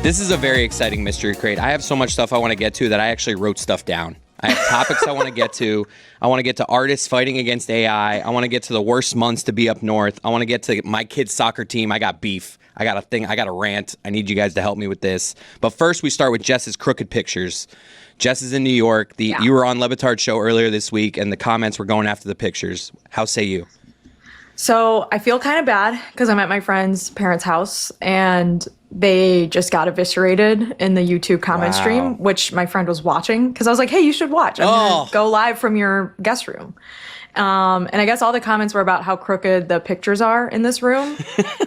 This is a very exciting mystery crate. I have so much stuff I want to get to that I actually wrote stuff down. I have topics I want to get to. I want to get to artists fighting against AI. I want to get to the worst months to be up north. I want to get to my kid's soccer team. I got beef. I got a thing. I got a rant. I need you guys to help me with this. But first, we start with Jess's crooked pictures. Jess is in New York. You were on Le Batard Show earlier this week, and the comments were going after the pictures. How say you? So I feel kind of bad because I'm at my friend's parents' house, and they just got eviscerated in the YouTube comment stream, which my friend was watching because I was like, hey, you should watch. I'm going to go live from your guest room. And I guess all the comments were about how crooked the pictures are in this room,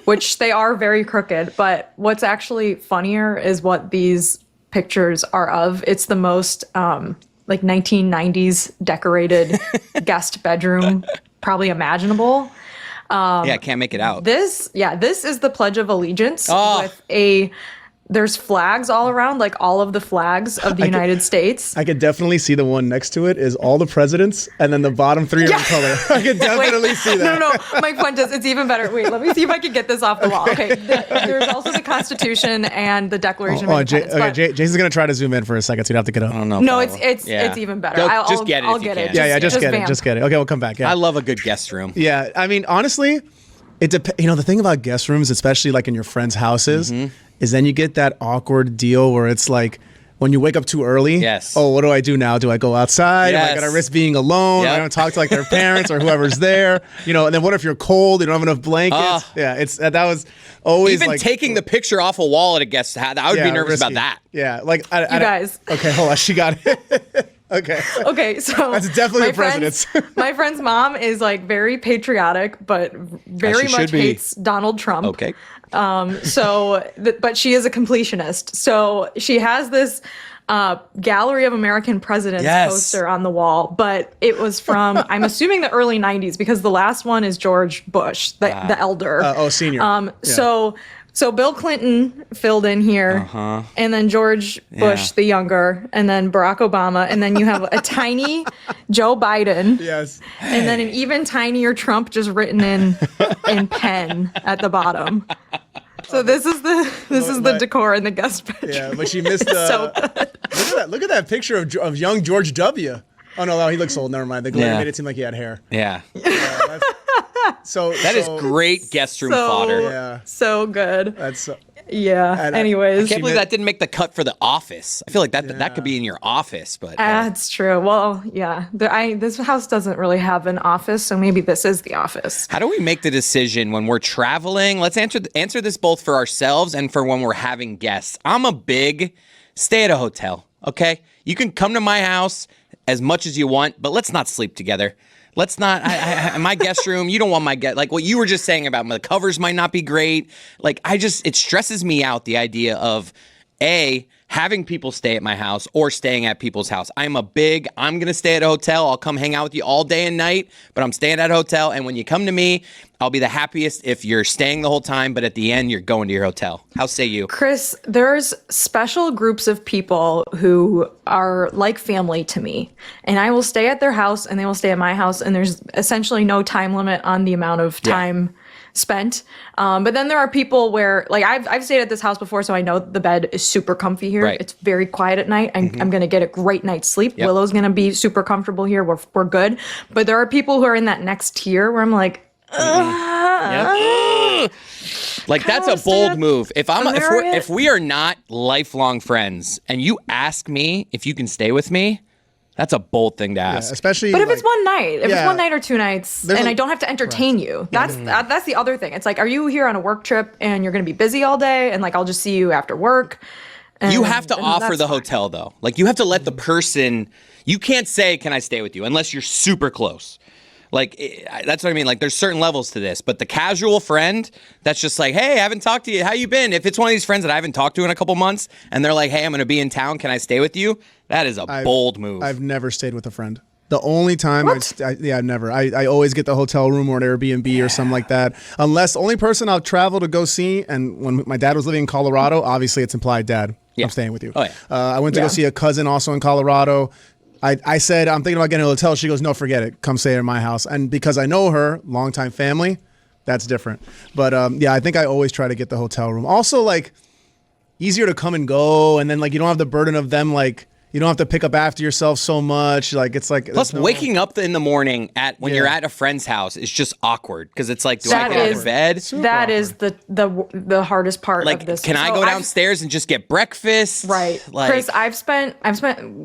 which they are very crooked. But what's actually funnier is what these pictures are of. It's the most like 1990s decorated guest bedroom probably imaginable. I can't make it out. This is the Pledge of Allegiance with there's flags all around, like all of the flags of the United States. I could definitely see the one next to it is all the presidents, and then the bottom three are in color. I could definitely see that. No, my point is, it's even better. Wait, let me see if I can get this off the wall. Okay, there's also the Constitution and the Declaration of Independence. Jason's gonna try to zoom in for a second, so you have to get up. I don't know. No, it's even better. Just get it. I'll get it. Just get it. Okay, we'll come back. Yeah. I love a good guest room. Yeah, I mean, honestly, the thing about guest rooms, especially like in your friends' houses, is then you get that awkward deal where it's like when you wake up too early. Yes. Oh, what do I do now? Do I go outside? Yes. Am I gonna risk being alone? Yep. I don't talk to like their parents or whoever's there. And then what if you're cold? You don't have enough blankets. That was always even like, taking the picture off a wall at a guest house. I would be nervous risky. about that. Yeah, like you guys. Okay, hold on. She got it. Okay, so that's definitely the president's. My friend's mom is like very patriotic, but very much hates Donald Trump. Okay. But she is a completionist. So she has this Gallery of American Presidents poster on the wall, but it was from, I'm assuming the early 90s because the last one is George Bush, the elder. Senior. So Bill Clinton filled in here, and then George Bush, the younger, and then Barack Obama, and then you have a tiny Joe Biden. Yes. And then an even tinier Trump just written in pen at the bottom. So this is the decor in the guest bedroom. Yeah, but she missed the. So good. Look at that picture of young George W. Oh no, he looks old. Never mind. The glare made it seem like he had hair. Yeah. That is great guest room fodder. Yeah. So good. That's anyways. I can't believe that didn't make the cut for The Office. I feel like that could be in your office, but that's true. Well, yeah. This house doesn't really have an office, so maybe this is the office. How do we make the decision when we're traveling? Let's answer this both for ourselves and for when we're having guests. I'm a big stay at a hotel, okay? You can come to my house as much as you want, but let's not sleep together. Let's not, my guest room, you don't want my guest, like what you were just saying about the covers might not be great. Like it stresses me out, the idea of having people stay at my house or staying at people's house. I'm going to stay at a hotel. I'll come hang out with you all day and night, but I'm staying at a hotel. And when you come to me, I'll be the happiest if you're staying the whole time, but at the end, you're going to your hotel. How say you? Chris, there's special groups of people who are like family to me, and I will stay at their house and they will stay at my house, and there's essentially no time limit on the amount of time spent. But then there are people where, like, I've stayed at this house before, so I know the bed is super comfy here. Right. It's very quiet at night. I'm going to get a great night's sleep. Yep. Willow's going to be super comfortable here. We're good. But there are people who are in that next tier where I'm like, like that's a bold move. If we are not lifelong friends and you ask me if you can stay with me, that's a bold thing to ask. Especially, but if it's one night, it's one night or 2 nights, and I don't have to entertain you, that's the other thing. It's like, are you here on a work trip and you're going to be busy all day, and like I'll just see you after work? You have to offer the hotel though. Like you have to let the person. You can't say, "Can I stay with you?" unless you're super close. Like, that's what I mean. Like, there's certain levels to this. But the casual friend that's just like, hey, I haven't talked to you. How you been? If it's one of these friends that I haven't talked to in a couple months and they're like, hey, I'm going to be in town. Can I stay with you? That is a bold move. I've never stayed with a friend. The only time never. I always get the hotel room or an Airbnb or something like that. Unless the only person I'll travel to go see, and when my dad was living in Colorado, obviously it's implied, Dad, I'm staying with you. Oh, yeah. I went to go see a cousin also in Colorado. I said, I'm thinking about getting a hotel. She goes, no, forget it. Come stay at my house. And because I know her, longtime family, that's different. But I think I always try to get the hotel room. Also, like, easier to come and go, and then like you don't have the burden of them like. You don't have to pick up after yourself so much. Like it's like plus waking up in the morning when you're at a friend's house is just awkward because it's like, do I get out of bed? That is the hardest part of this. Can I go downstairs and just get breakfast? Right, like, Chris. I've spent.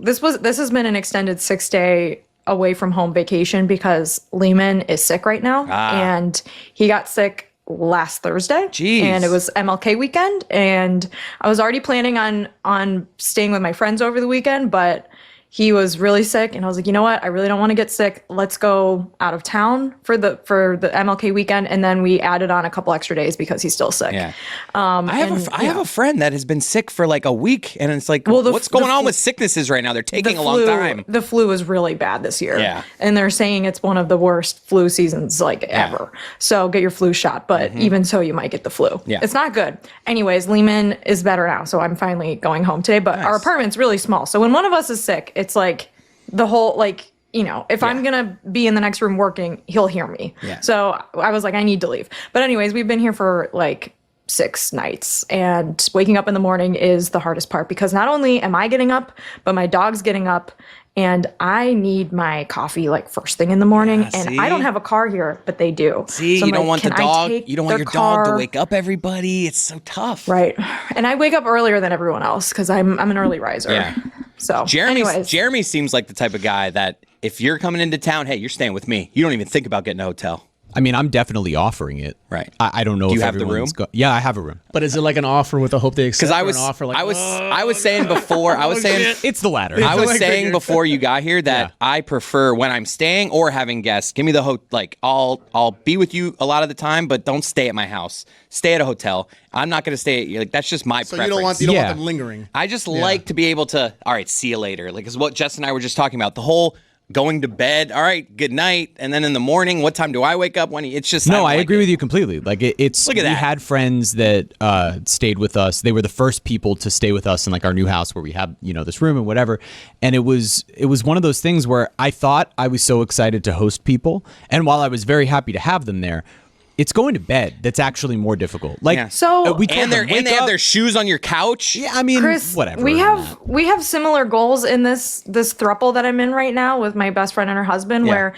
This has been an extended 6-day away from home vacation because Lehman is sick right now, and he got sick last Thursday. Jeez. And it was MLK weekend, and I was already planning on staying with my friends over the weekend, but he was really sick, and I was like, you know what? I really don't want to get sick. Let's go out of town for the MLK weekend, and then we added on a couple extra days because he's still sick. Yeah. I have a friend that has been sick for like a week, and it's like, what's going on with sicknesses right now? They're taking a long time. The flu is really bad this year. Yeah. And they're saying it's one of the worst flu seasons ever. So get your flu shot, but even so, you might get the flu. Yeah. It's not good. Anyways, Lehman is better now, so I'm finally going home today, but our apartment's really small. So when one of us is sick, it's like the whole, like, you know, if I'm going to be in the next room working, he'll hear me. Yeah. So I was like, I need to leave. But anyways, we've been here for like 6 nights, and waking up in the morning is the hardest part because not only am I getting up, but my dog's getting up, and I need my coffee like first thing in the morning. And I don't have a car here, but they do. See, so you don't want the dog. You don't want your dog to wake up everybody. It's so tough. Right. And I wake up earlier than everyone else because I'm an early riser. Yeah. So Jeremy seems like the type of guy that if you're coming into town, hey, you're staying with me. You don't even think about getting a hotel. I mean, I'm definitely offering it. Right. I don't know. Do if you have the room? Yeah, I have a room. But is it like an offer with a hope they accept? Because I was saying before, it's the latter. I was saying before you got here that I prefer when I'm staying or having guests. Give me the like I'll be with you a lot of the time, but don't stay at my house. Stay at a hotel. I'm not going to stay at you. Like that's just my preference. You don't want them lingering. I just like to be able to. All right, see you later. Like is what Jess and I were just talking about. The whole. Going to bed, all right, good night, and then in the morning, what time do I wake up? When it's just I agree with you completely. Like it's look at that. We had friends that stayed with us. They were the first people to stay with us in like our new house where we have this room and whatever. And it was one of those things where I thought I was so excited to host people, and while I was very happy to have them there. It's going to bed that's actually more difficult. Like so, they have their shoes on your couch. Yeah, I mean, Chris, whatever. We have similar goals in this throuple that I'm in right now with my best friend and her husband. Where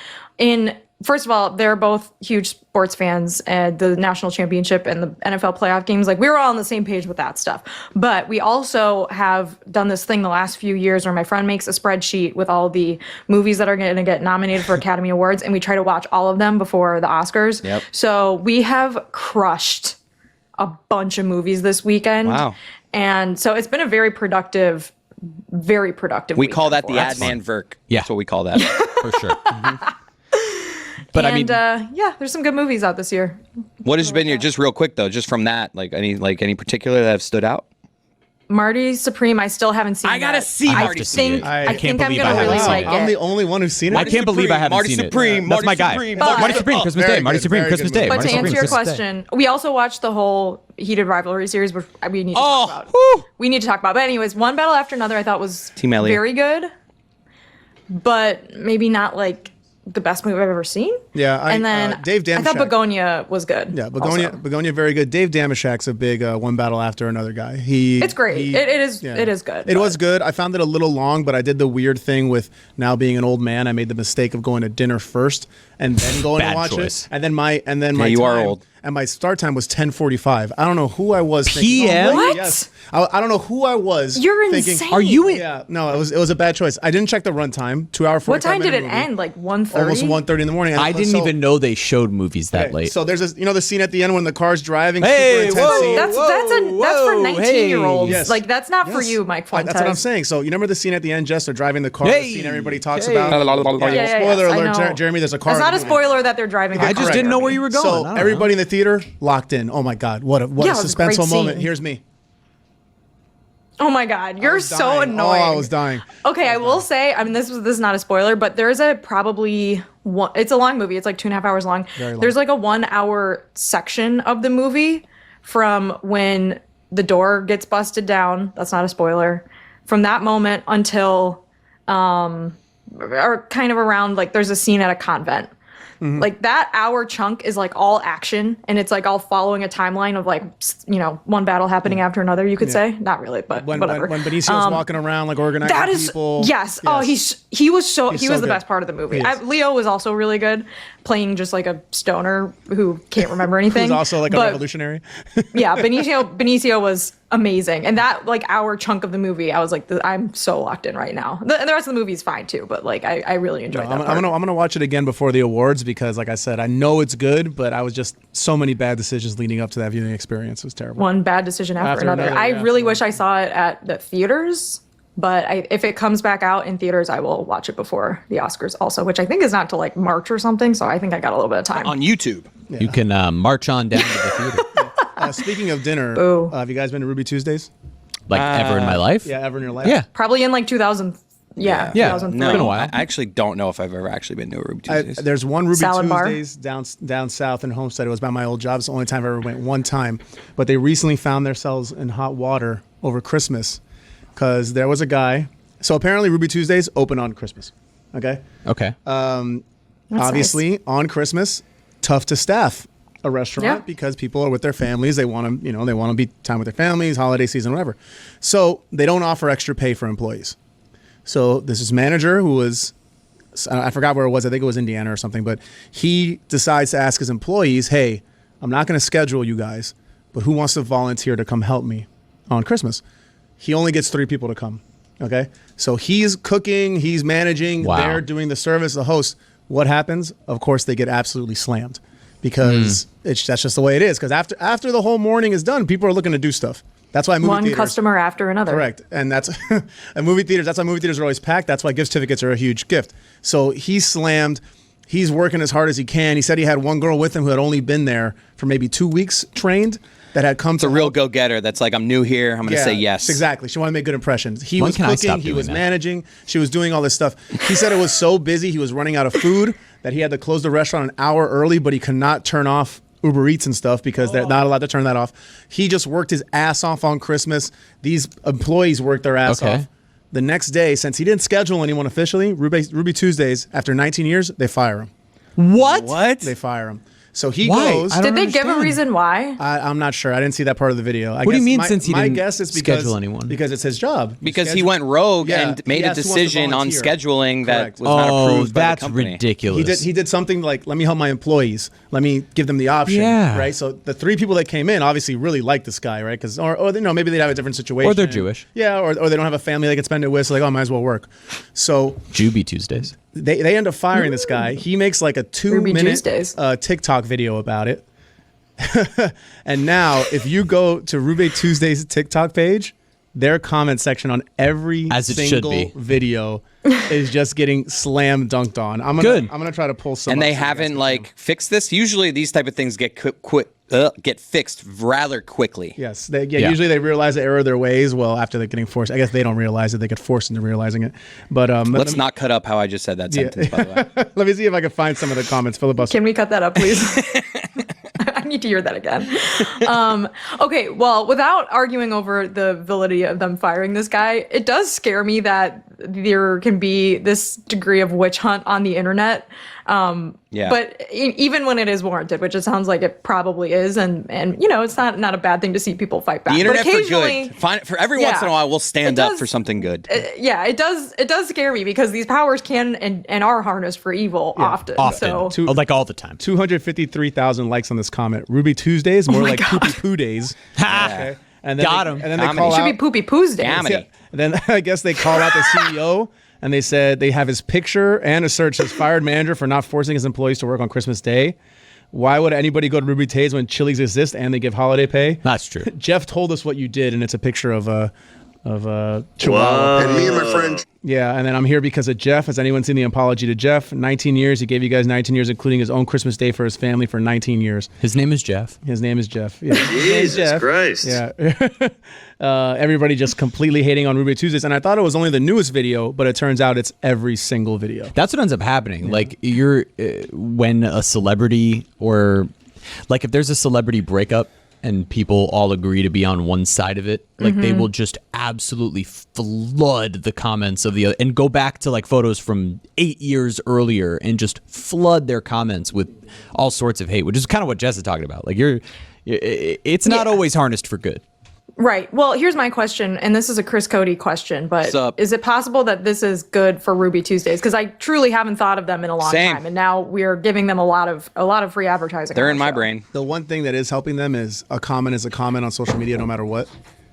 first of all, they're both huge sports fans, and the national championship and the NFL playoff games. Like we were all on the same page with that stuff. But we also have done this thing the last few years where my friend makes a spreadsheet with all the movies that are going to get nominated for Academy Awards, and we try to watch all of them before the Oscars. Yep. So we have crushed a bunch of movies this weekend. Wow. And so it's been a very productive We call that the Adnan Verk. Yeah. That's what we call that. For sure. But I mean, there's some good movies out this year. What has been your, just real quick though, just from that, like any particular that have stood out? Marty Supreme, I still haven't seen. I gotta see Marty Supreme. I think I'm gonna really like it. I'm the only one who's seen it. I can't believe I haven't seen it. That's my guy. Marty Supreme, Christmas Day. Marty Supreme, Christmas Day. But to answer your question, we also watched the whole Heated Rivalry series, which we need to talk about. We need to talk about. But anyways, One Battle After Another I thought was very good, but maybe not like the best movie I've ever seen. Yeah, and then Dave Damashek. I thought Begonia was good. Yeah, Begonia very good. Dave Damashek's a big One Battle After Another guy. It's great. It is good. It was good. I found it a little long, but I did the weird thing with now being an old man. I made the mistake of going to dinner first and then going to watch it. And then my you are old. And my start time was 10:45. I don't know who I was. PM? What? Yes. I don't know who I was. You're thinking, insane. Are you in? Yeah. No, it was a bad choice. I didn't check the runtime. 2 hour 45 What time did it movie. end? Like 1:30? Almost 1:30 in the morning. I didn't even know they showed movies that late. So there's the scene at the end when the car's driving. Hey, super intense scene. That's for 19-year-olds. Yes. Like that's not for you, Mike Fuentes. That's what I'm saying. So you remember the scene at the end, Jess? They're driving the car. The scene everybody talks about. Yeah, Spoiler I alert, know. Jeremy. There's a car. It's not a spoiler that they're driving. I just didn't know where you were going. So everybody in the theater locked in. Oh my God, what a suspenseful moment. Scene. Here's me. Oh my God, you're so annoying. Oh, I was dying. Okay, I will say, I mean, this is not a spoiler, but there's it's a long movie. It's like 2.5 hours long. Very long. There's like a 1 hour section of the movie from when the door gets busted down. That's not a spoiler. From that moment until, or kind of around, like there's a scene at a convent. Like that hour chunk is like all action, and it's like all following a timeline of like, one battle happening after another. You could say, not really, but whatever. When Benicio's walking around like organizing that is people. yes. Oh, he was so the good. best part of the movie. Leo was also really good, playing just like a stoner who can't remember anything. Who's also like a revolutionary. Yeah, Benicio was amazing, and that like hour chunk of the movie, I was like, I'm so locked in right now. The rest of the movie is fine too, but like I really enjoyed that. I'm gonna watch it again before the awards because, like I said, I know it's good, but I was just so many bad decisions leading up to that viewing experience. It was terrible. One bad decision after another. I really wish I saw it at the theaters. But if it comes back out in theaters, I will watch it before the Oscars also, which I think is not till like March or something. So I think I got a little bit of time. On YouTube. Yeah. You can march on down to the theater. Speaking of dinner, have you guys been to Ruby Tuesdays? Like ever in my life? Yeah, ever in your life? Yeah. Probably in like 2000. Yeah. 2003. No, been a while. I actually don't know if I've ever actually been to a Ruby Tuesdays. There's one Ruby Salad bar. Tuesdays down south in Homestead. It was by my old job. It's the only time I ever went one time. But they recently found themselves in hot water over Christmas because there was a guy. So apparently Ruby Tuesdays open on Christmas. Okay. Obviously nice. on Christmas, tough to staff a restaurant because people are with their families. They want to, they want to be time with their families, holiday season, whatever. So they don't offer extra pay for employees. So this is manager who was, I forgot where it was. I think it was Indiana or something, but he decides to ask his employees, hey, I'm not going to schedule you guys, but who wants to volunteer to come help me on Christmas? He only gets 3 people to come. Okay. So he's cooking, he's managing, they're doing the service, the host. What happens? Of course, they get absolutely slammed because that's just the way it is. Because after the whole morning is done, people are looking to do stuff. That's why movie theaters, customer after another. Correct. And that's at movie theaters. That's why movie theaters are always packed. That's why gift certificates are a huge gift. So he's slammed. He's working as hard as he can. He said he had one girl with him who had only been there for maybe 2 weeks trained. That had come to a real go-getter. That's like, I'm new here. I'm going to say yes. Exactly. She wanted to make good impressions. He was cooking. He was managing. She was doing all this stuff. He said it was so busy. He was running out of food that he had to close the restaurant an hour early, but he could not turn off Uber Eats and stuff because they're not allowed to turn that off. He just worked his ass off on Christmas. These employees worked their ass off. The next day, since he didn't schedule anyone officially, Ruby Tuesdays, after 19 years, they fire him. What? They fire him. So he goes. Did they give a reason why? I'm not sure. I didn't see that part of the video. What do you mean since he didn't guess is schedule anyone? Because it's his job. Because he went rogue and made a decision on scheduling that was not approved by the company. That's ridiculous. He did something like, let me help my employees. Let me give them the option. Yeah. Right? So the 3 people that came in obviously really liked this guy, right? Because or maybe they'd have a different situation. Or they're Jewish. Yeah, or they don't have a family they can spend it with, so like, might as well work. So Juby Tuesdays. They end up firing this guy. He makes like a 2-minute TikTok video about it. And now, if you go to Ruby Tuesday's TikTok page, their comment section on every single video is just getting slam dunked on. I'm gonna try to pull some. And they haven't fixed this. Usually, these type of things get fixed rather quickly. Yes, usually they realize the error of their ways. Well, after they're getting forced, I guess they don't realize it. They get forced into realizing it. But let's not cut up how I just said that sentence. By the way, let me see if I can find some of the comments. Filibuster. Can we cut that up, please? I need to hear that again. Okay, well, without arguing over the validity of them firing this guy, it does scare me that there can be this degree of witch hunt on the internet. But even when it is warranted, which it sounds like it probably is, and it's not a bad thing to see people fight back. The internet but for good. For every once in a while, we'll stand up for something good. It does scare me because these powers can and are harnessed for evil often. So like all the time. 253,000 likes on this comment. Ruby Tuesdays, more like poopy poo days. Okay. And then Got him. And then they call should out, be poopy poos days. Yeah. And then I guess they call out the CEO. And they said they have his picture and a search says fired manager for not forcing his employees to work on Christmas Day. Why would anybody go to Ruby Tuesdays when Chili's exist and they give holiday pay? That's true. Jeff told us what you did, and it's a picture of a Chihuahua. And me and my friend. Yeah, and then I'm here because of Jeff. Has anyone seen the apology to Jeff? 19 years. He gave you guys 19 years, including his own Christmas Day for his family for 19 years. His name is Jeff. His name is Jeff. Yeah. Jesus Christ. Yeah. Everybody just completely hating on Ruby Tuesdays. And I thought it was only the newest video, but it turns out it's every single video. That's what ends up happening. Yeah. Like when a celebrity or like if there's a celebrity breakup and people all agree to be on one side of it, like they will just absolutely flood the comments of the other and go back to like photos from 8 years earlier and just flood their comments with all sorts of hate, which is kind of what Jess is talking about. Like it's not always harnessed for good. Right. Well, here's my question, and this is a Chris Cody question, but Sup? is it possible that this is good for Ruby Tuesdays? Because I truly haven't thought of them in a long Same. time, and now we're giving them a lot of free advertising. They're on in our my show. brain. The one thing that is helping them is a comment on social media, no matter what.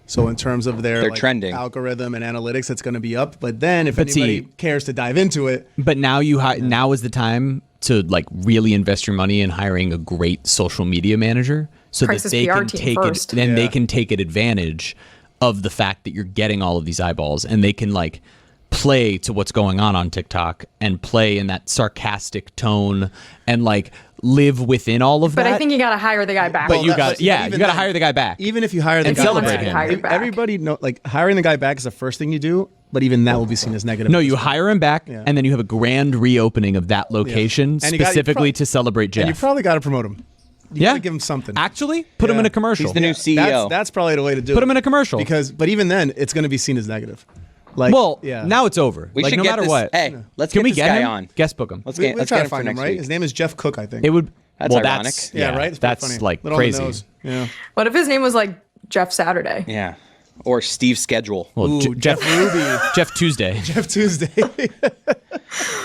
So in terms of their They're like, trending. algorithm and analytics, it's going to be up. But then if But anybody see- cares to dive into it, But now now is the time to like really invest your money in hiring a great social media manager so Crisis that they PR can team take first. it and they Yeah. can take advantage of the fact that you're getting all of these eyeballs, and they can like play to what's going on TikTok and play in that sarcastic tone and like live within all of But that. I think you got to hire the guy back. But you that- got but you got even to then- hire the guy back. even if you hire the And guy celebrate back, him. Hired back. everybody know like hiring the guy back is the first thing you do. But even that will be seen as negative. No, you hire him back, Yeah. and then you have a grand reopening of that location And you got- you specifically prob- to celebrate Jeff. And you probably got to promote him. You yeah, gotta give him something. Actually, put him Yeah. in a commercial. He's the new CEO. That's probably the way to do it. Put him in a commercial. But even then, it's going to be seen as negative. Like, Well, yeah. now it's over. We like should no get matter this. what. Hey, let's Can get we this get guy him? on. Guest book him. Let's we'll get try him to for find him, next right? week. His name is Jeff Cook, I think. It would. That's well, ironic. That's, yeah, right. It's pretty That's funny. like Little on the crazy. nose. Yeah. What if his name was like Jeff Saturday? Yeah. Or Steve Schedule. Well, Ooh, Jeff Ruby. Jeff Tuesday. Jeff Tuesday.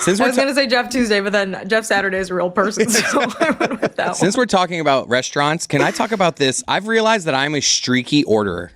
Since I we're was gonna say Jeff Tuesday, but then Jeff Saturday is a real person, so I went with that one. Since we're talking about restaurants, can I talk about this? I've realized that I'm a streaky orderer.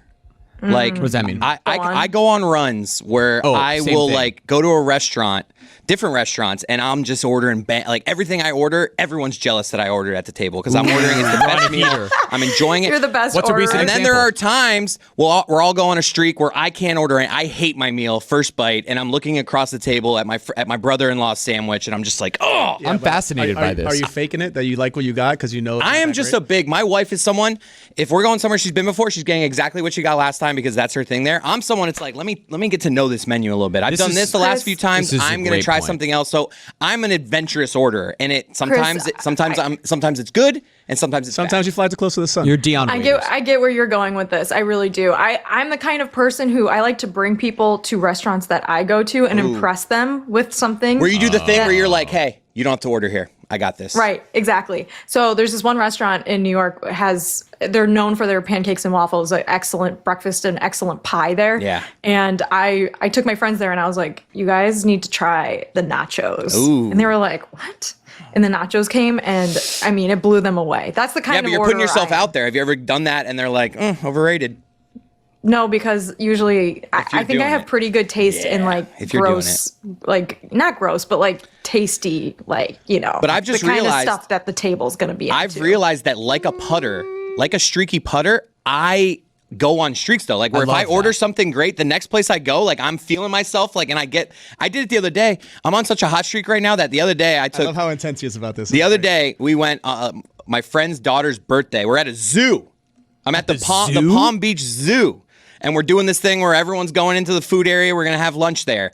Like, What does that mean? I go on runs where I same will thing. like go to a restaurant, different restaurants, and I'm just ordering like everything I order. Everyone's jealous that I ordered at the table because I'm ordering it the best meal. heater. I'm enjoying it. You're the best. What's a orderer. recent And then example? there are times we're all going a streak where I can't order it. I hate my meal first bite, and I'm looking across the table at my brother-in-law's sandwich, and I'm just like, oh. I'm fascinated by this. Are you faking it that you like what you got because you know? It's I not am that just great? a big. My wife is someone. If we're going somewhere she's been before, she's getting exactly what she got last time because that's her thing there. I'm someone. It's like let me get to know this menu a little bit. I've This done is- this the last Chris, few times. this is a I'm gonna great try point. something else. So I'm an adventurous orderer, and it sometimes it's good, and sometimes it's Sometimes bad. you fly too close to the sun. You're Dion. I get where you're going with this. I really do. I'm the kind of person who I like to bring people to restaurants that I go to and impress them with something. Where you do the thing where you're like, hey, you don't have to order here. I got this. Right, exactly. So there's this one restaurant in New York they're known for their pancakes and waffles, like excellent breakfast and excellent pie there. Yeah. And I took my friends there and I was like, you guys need to try the nachos. Ooh. And they were like, what? And the nachos came and I mean, it blew them away. That's the kind Yeah, of but you're putting orderer yourself I am. out there. Have you ever done that? And they're like, overrated. No, because usually I think doing I have it. pretty good taste in Yeah, like if you're doing gross, like not gross, but like tasty, like, you know. But I've just the kind realized- of stuff that the table's gonna be I've into. realized that like a putter, like a streaky putter, I go on streaks though. Like where if I love order that. something great, the next place I go, like I'm feeling myself, like, and I did it the other day. I'm on such a hot streak right now that the other day I I took love how intense he is about this. the other day we went my friend's daughter's birthday. We're at a zoo. I'm at the zoo? Palm Beach Zoo. And we're doing this thing where everyone's going into the food area. We're gonna have lunch there.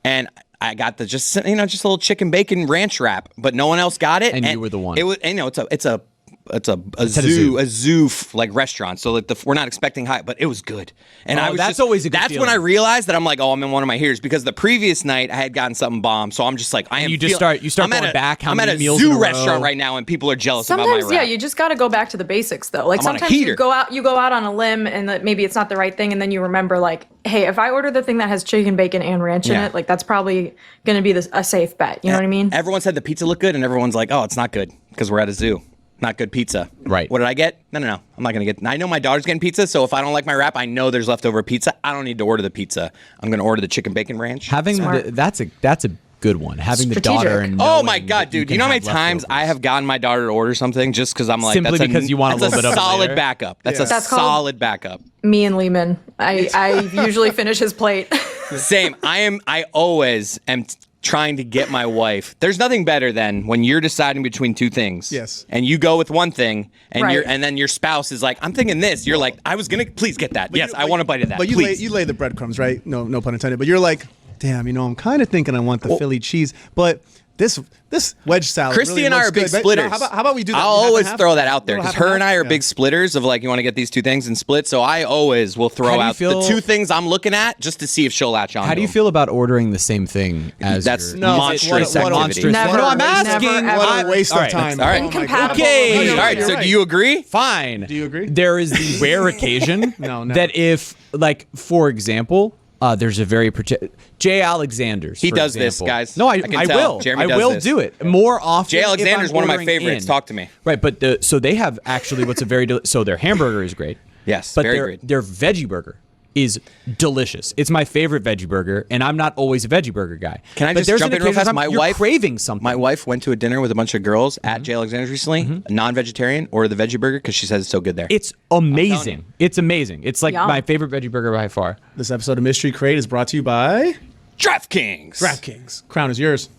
And I got just a little chicken bacon ranch wrap, but no one else got it. And you were the one. It was, it's a a zoo like restaurant. So like we're not expecting high, but it was good. And Oh, I was that's always a good that's when I feeling. realized that I'm like, oh, I'm in one of my heaters because the previous night I had gotten something bomb. So I'm just like, I am. you just feeling- start I'm at going a- back how I'm many at a meals in zoo a row. restaurant right now, and people are jealous about my Sometimes, wrap. yeah, you just got to go back to the basics, though. Like I'm on a sometimes heater. you go out on a limb, and that maybe it's not the right thing, and then you remember, like, hey, if I order the thing that has chicken, bacon, and ranch in Yeah. it, like that's probably going to be a safe bet. You know what I mean? Everyone said the pizza looked good, and everyone's like, "Oh, it's not good because we're at a zoo. Not good pizza." Right. What did I get? No. I'm not gonna get. I know my daughter's getting pizza, so if I don't like my wrap, I know there's leftover pizza. I don't need to order the pizza. I'm gonna order the chicken bacon ranch. Having that's a good one. Having the Strategic. daughter and Oh knowing my god, that dude! can You know how many have times I leftovers. have gotten my daughter to order something just because I'm like, Simply that's because you want a that's little bit of it solid later? backup. That's a That's called- solid backup. Me and Lehman, I usually finish his plate. Same. I always am trying to get my wife. There's nothing better than when you're deciding between two things. Yes. And you go with one thing, and Right. and then your spouse is like, I'm thinking this. You're like, I was gonna please get that. Yes, I want a bite of that. But please. you lay the breadcrumbs, right? No pun intended. But you're like, damn, I'm kind of thinking I want the Philly cheese. But This wedge salad. Christy really and I looks are big good. But, splitters. how about we do that? I'll half and always half? throw that out there Little because half her and I are half? big splitters of like, you want to get these two things and split. So I always will throw How do you out feel- the two things I'm looking at just to see if she'll latch on. How do you feel about ordering the same thing as That's your monstrous what a- activity. Never. No, I'm Never, asking. ever. What a waste All of right, time. all right. Oh my God. Incompatible. Okay. No, All you're right, You're so right. do you agree? Fine. Do you agree? There is the rare occasion No, never. that if, like, for example, there's a very Jay Alexander's. He for does this, example. guys. No, I can I tell. will. Jeremy I does will this. do it more often. Jay if Alexander's I'm one of my ordering favorites. in. Talk to me. Right, but so they have actually what's a very so their hamburger is great. Yes, but very their great. their veggie burger is delicious. It's my favorite veggie burger, and I'm not always a veggie burger guy. Can I But just there's jump an in real occasion fast? time you're craving something. My wife went to a dinner with a bunch of girls at Jay Alexander's recently, non-vegetarian, ordered the veggie burger because she says it's so good there. It's amazing. It's amazing. It's like Yum. my favorite veggie burger by far. This episode of Mystery Crate is brought to you by DraftKings. DraftKings. Crown is yours.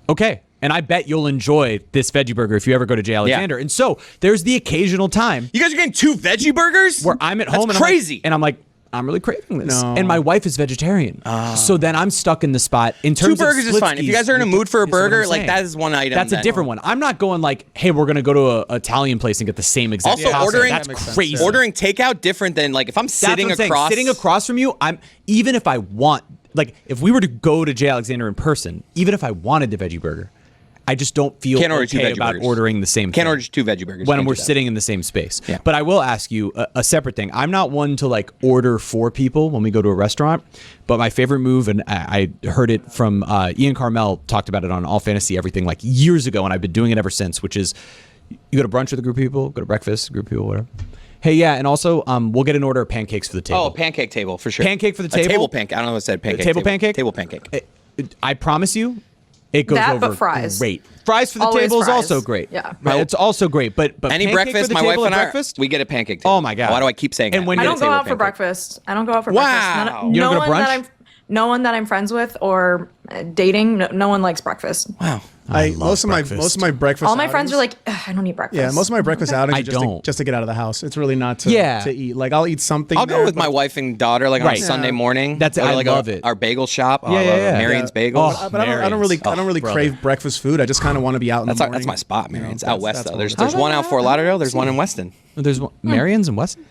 Okay. And I bet you'll enjoy this veggie burger if you ever go to Jay Alexander. And so there's the occasional time You guys are getting 2 veggie burgers? where I'm at That's home and crazy. I'm like, I'm really craving this. No. And my wife is vegetarian. So then I'm stuck in the spot. In 2 terms burgers of is fine. If you guys are in a mood for a you see what I'm burger, like saying. that is one item. That's a different one. I'm not going like, hey, we're going to go to an Italian place and get the same exact Also, pasta. ordering- That's That makes sense, crazy. yeah. Ordering takeout different than like if I'm That's sitting what I'm saying. across. Sitting across from you, I'm even if I want, like, if we were to go to Jay Alexander in person, even if I wanted the veggie burger, I just don't feel Can't order 2 okay veggie about burgers. ordering the same Can't thing order 2 veggie burgers. when Can't we're do that. sitting in the same space. Yeah. But I will ask you a separate thing. I'm not one to like order for people when we go to a restaurant, but my favorite move, and I heard it from Ian Carmel, talked about it on All Fantasy Everything like years ago, and I've been doing it ever since, which is you go to brunch with a group of people, go to breakfast, group of people, whatever. Hey, yeah, and also we'll get an order of pancakes for the table. Oh, pancake table for sure. Pancake for the A table? table pancake. I don't know what it said. Pancake. Table pancake? Table pancake. I promise you, it goes That, over but fries. great. Fries for the Always table is fries. also great. Yeah. Right, it's also great. But Any pancake breakfast, for the my wife table and at I, breakfast? we get a pancake table. Oh my god! Why do I keep saying And that? when I We don't get a go table out for pancake. breakfast. I don't go out for Wow. breakfast. You don't go to one that brunch? no one that I'm friends with or dating. No one likes breakfast. Wow. I love most breakfast. of my breakfast. All my friends outings- are like, "Ugh, I don't eat breakfast. Yeah, most of my breakfast outings I are just don't. to get out of the house. It's really not to Yeah. to eat. Like I'll eat something. I'll go there, with my but- wife and daughter like on Right. a Sunday Yeah. morning. That's- Go to, I like love it. Our bagel shop. Oh, Yeah, I yeah, love it. yeah. Marion's Yeah. Bagels. Oh, But I don't really brother. crave breakfast food. I just kind of want to be out in the morning. That's my spot, Marion's. Out west though. There's what it is. one out Fort Lauderdale. There's one in Weston. There's one, Marion's and Weston.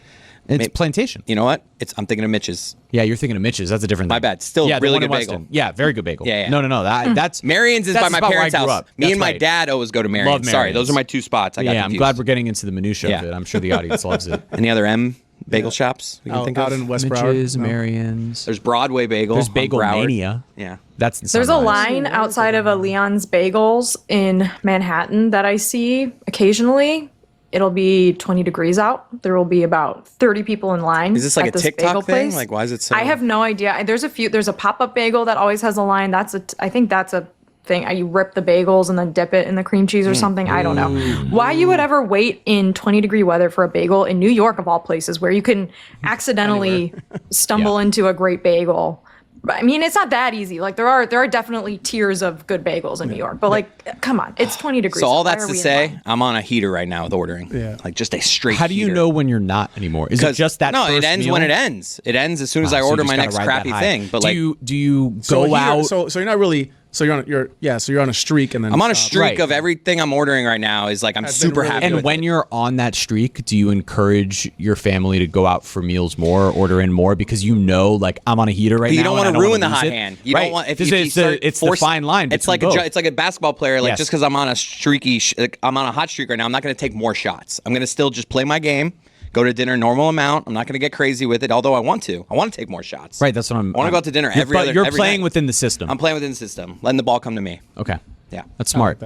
It's Maybe- Plantation. You know what? I'm thinking of Mitch's. Yeah, you're thinking of Mitch's. That's a different thing. My bad. Still yeah, the really one in good bagel. Weston. Yeah, very good bagel. Yeah, yeah. No. That's Marion's is that's by the my spot where parents' I grew house. up. Me That's and my right. dad always go to Marion's. Love Sorry, those Marion's. are my 2 spots. I got I'm confused. glad we're getting into the minutia Yeah. of it. I'm sure the audience loves it. Any other M bagel shops we can think out of? in West Broward. Mitch's, No. Marion's. There's Broadway Bagel. There's on Bagel Broward. Mania. Yeah. That's in There's a Sunrise. line outside of a Leon's Bagels in Manhattan that I see occasionally. It'll be 20 degrees out. There will be about 30 people in line. Is this like at a TikTok bagel thing? place. Like, why is it so? I have no idea. There's a pop-up bagel that always has a line. I think that's a thing. You rip the bagels and then dip it in the cream cheese or something. I don't know. Why you would ever wait in 20-degree weather for a bagel in New York of all places where you can accidentally stumble into a great bagel. I mean, it's not that easy. Like there are definitely tiers of good bagels in New York, but like, come on, it's 20 degrees. So all Why that's are to we in say, line? I'm on a heater right now with ordering. Yeah. Like just a straight How do you heater. know when you're not anymore? Is it just that No, first it ends meal? when it ends. It ends as soon as I So you order just my gotta next ride that crappy high. thing. But do you So go here- out? So you're not really. So you're on a streak and then I'm on a stop. streak Right. of everything I'm ordering right now is like I'm Has been super really happy good. and with when it. you're on that streak, do you encourage your family to go out for meals more, order in more because you know, like I'm on a heater right But now? you don't and want I to ruin wanna the lose hot it? hand. You right. don't want if This you is start it's the fine line. It's like between both. it's like a basketball player. Like Yes. just because I'm on a streaky, I'm on a hot streak right now. I'm not going to take more shots. I'm going to still just play my game. Go to dinner normal amount. I'm not going to get crazy with it, although I want to. I want to take more shots. Right, that's what I'm. I want to go out to dinner You're every You're playing night. within the system. I'm playing within the system, letting the ball come to me. Okay. Yeah. That's smart.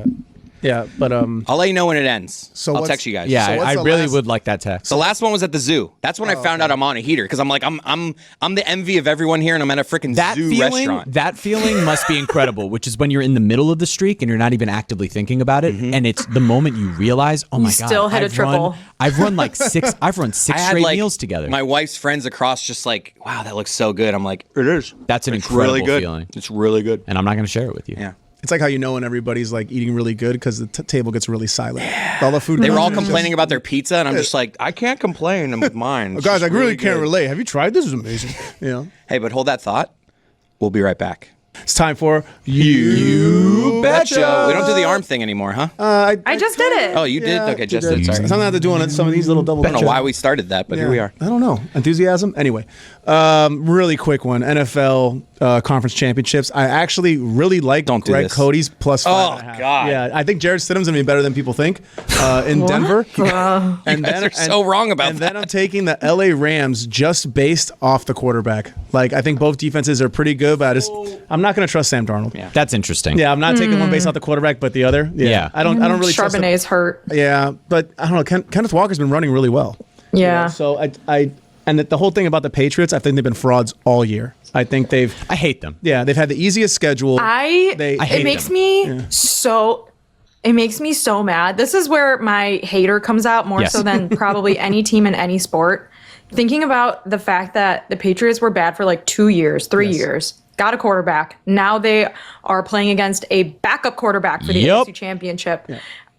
Yeah, but I'll let you know when it ends. So I'll what's- text you guys. Yeah, So what's I the really last- would like that text. The last one was at the zoo. That's when I found out I'm on a heater because I'm like I'm the envy of everyone here, and I'm at a freaking that zoo feeling, restaurant. that feeling must be incredible. Which is when you're in the middle of the streak and you're not even actively thinking about it, and it's the moment you realize, oh my god, still hit a triple. I've run like six. I've run six I had straight like meals together. my wife's friends across, just like, wow, that looks so good. I'm like, it is. That's an It's incredible really good. feeling, It's really good. and I'm not going to share it with you. Yeah. it's like how you know when everybody's like eating really good because the table gets really silent. All the food. They were all is just- complaining about their pizza, and I'm just like, I can't complain with mine. It's Guys, just I really can't good. relate. Have you tried this? Is amazing. You know. Hey, but hold that thought. We'll be right back. It's time for You Betcha. We don't do the arm thing anymore, huh? I just did it. Oh, you did? Okay, just did. Sorry. Something I have to do on some of these little double. I don't know why we started that, but here we are. I don't know. Enthusiasm? Anyway, really quick one. NFL conference championships. I actually really like Greg Cody's plus 5.5. God. Yeah, I think Jared Stidham's going to be better than people think in Denver. And then, are so wrong about and then I'm taking the LA Rams just based off the quarterback. Like, I think both defenses are pretty good, but I'm not going to trust Sam Darnold. Yeah. That's interesting. Yeah, I'm not taking one based off the quarterback, but the other. Yeah. I don't really trust him. Charbonnet's hurt. Yeah, but I don't know. Kenneth Walker's been running really well. Yeah. So and the whole thing about the Patriots, I think they've been frauds all year. I think I hate them. Yeah, they've had the easiest schedule. It makes me so mad. This is where my hater comes out more so than probably any team in any sport. Thinking about the fact that the Patriots were bad for like 2 years, 3 years, got a quarterback. Now they are playing against a backup quarterback for the AFC Championship. Yeah.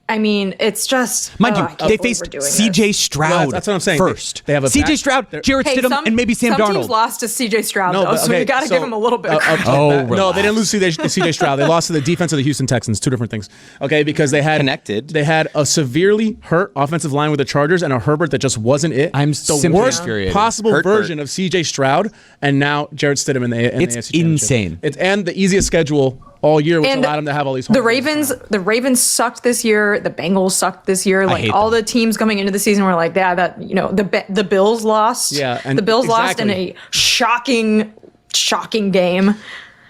I mean, it's just... Mind you, they faced C.J. Stroud that's what I'm saying. first. They have C.J. Stroud, Jarrett Stidham, and maybe Sam Darnold. Some teams lost to C.J. Stroud, though, so you got to give him a little bit of credit. No, they didn't lose C.J. Stroud. They lost to the defense of the Houston Texans. Two different things. Okay, because they had... Connected. They had a severely hurt offensive line with the Chargers and a Herbert that just wasn't it. I'm the worst infuriated. possible version of C.J. Stroud, and now Jarrett Stidham in the AFC It's insane. And the easiest schedule all year, which allowed them to have all these home runs. The Ravens sucked this year. The Bengals sucked this year. Like all the teams coming into the season were like, the Bills lost. Yeah, and the Bills lost in a shocking game.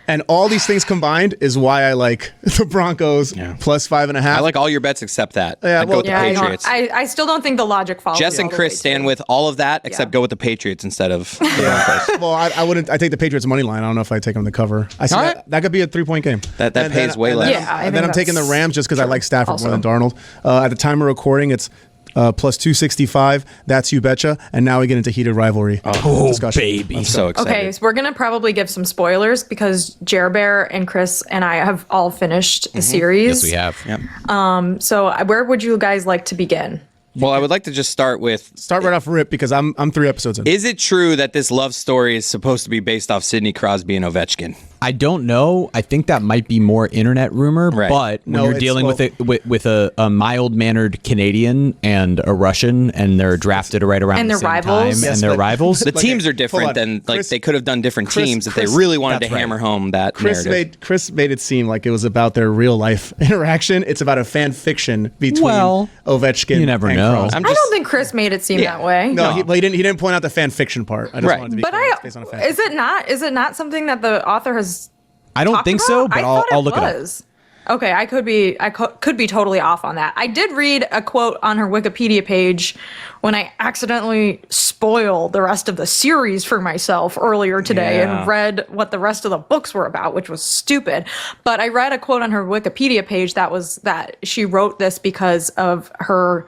And all these things combined is why I like the Broncos plus 5.5. I like all your bets except that. I'd go with the Patriots. I still don't think the logic follows. Jess and Chris stand with all of that except go with the Patriots instead of the Broncos. Well, I wouldn't. I take the Patriots money line. I don't know if I take them to cover. I see that could be a 3-point game. That pays way less. And then I'm taking the Rams just because I like Stafford more than Darnold. At the time of recording, it's plus 265. That's You Betcha. And now we get into heated rivalry discussion. Baby. I'm so excited. Okay, so we're going to probably give some spoilers because Jer Bear and Chris and I have all finished the series. Yes, we have. Yep. So where would you guys like to begin? Well, I would like to just start right off rip because I'm 3 episodes in. Is it true that this love story is supposed to be based off Sidney Crosby and Ovechkin? I don't know. I think that might be more internet rumor, but when you're dealing with a mild-mannered Canadian and a Russian, and they're drafted right around the same rivals. time, and they're rivals. The teams are different than they could have done different teams if they really wanted to hammer home that narrative. Chris made it seem like it was about their real life interaction. It's about a fan fiction between Ovechkin. You never and know. Crosby. I don't think Chris made it seem that way. No, he didn't point out the fan fiction part. I just wanted to be clear. It's based on a fan is it not something that the author has? I don't think so, but I'll look it up. Okay, I could be totally off on that. I did read a quote on her Wikipedia page when I accidentally spoiled the rest of the series for myself earlier today and read what the rest of the books were about, which was stupid. But I read a quote on her Wikipedia page that she wrote this because of her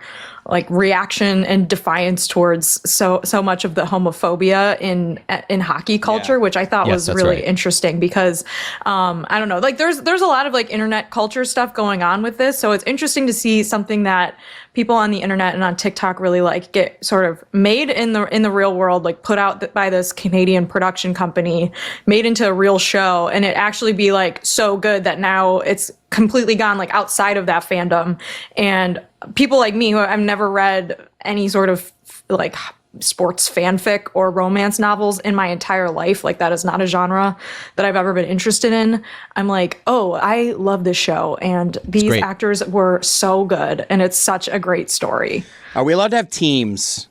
reaction and defiance towards so much of the homophobia in hockey culture, which I thought was really interesting because I don't know, there's a lot of internet culture stuff going on with this, so it's interesting to see something that people on the internet and on TikTok really get sort of made in the real world, put out by this Canadian production company, made into a real show, and it actually be so good that now it's completely gone outside of that fandom. And people like me who I've never read any sort of sports fanfic or romance novels in my entire life, that is not a genre that I've ever been interested in. I'm I love this show, and these actors were so good, and it's such a great story. Are we allowed to have teams?